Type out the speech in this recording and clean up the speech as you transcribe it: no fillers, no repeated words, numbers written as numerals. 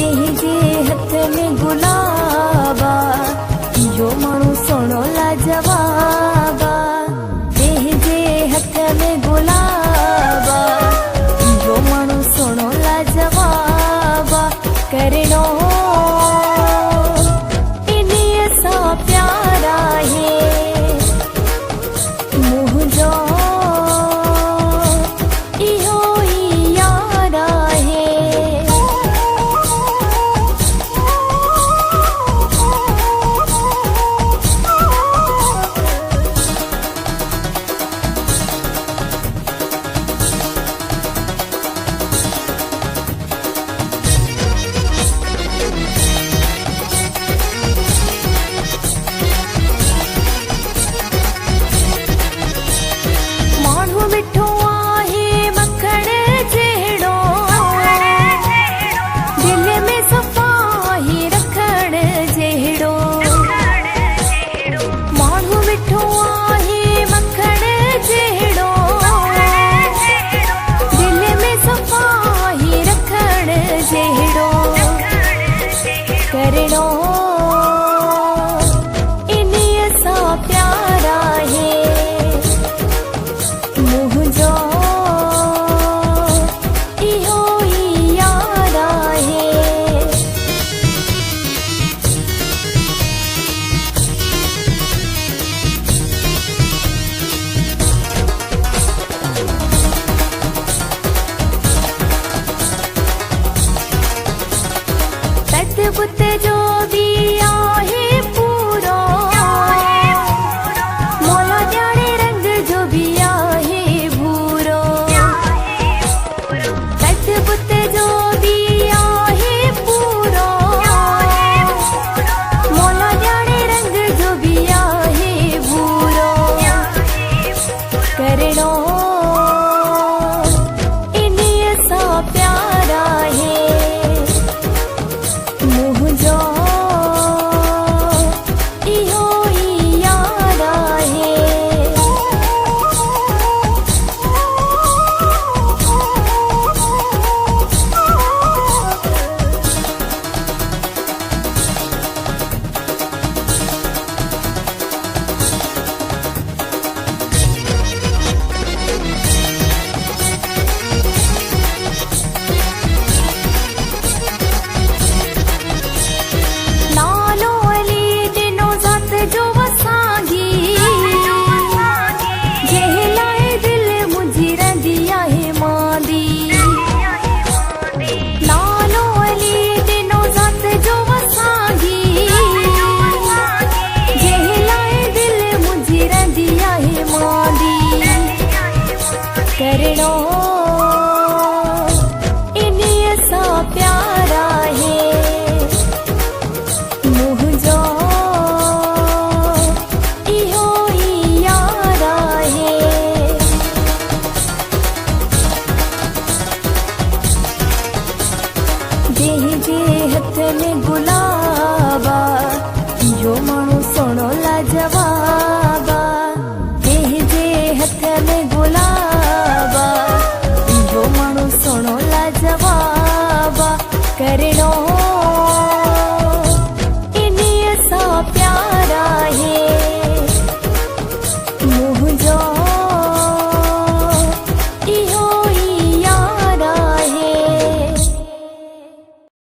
जे हथ में गुलाबा जो माण्हू सुहिणो लाजवाबा जे हथ में गुलाबा जो माण्हू सुहिणो लाजवाबा करिणो इन्हीअ सां प्यार आहे मुंहिंजो इहो ई यार आहे माण्हू मिठो आहे मखण जहिड़ो दिल में सफ़ाई रखण जहिड़ो माण्हू मिठो आहे मखण जहिड़ो दिल में सफ़ाई रखण जहिड़ो करिणो इन्हीअ सां प्यार आहे मुंहिंजो इहो ई यार आहे तत बुत जो बि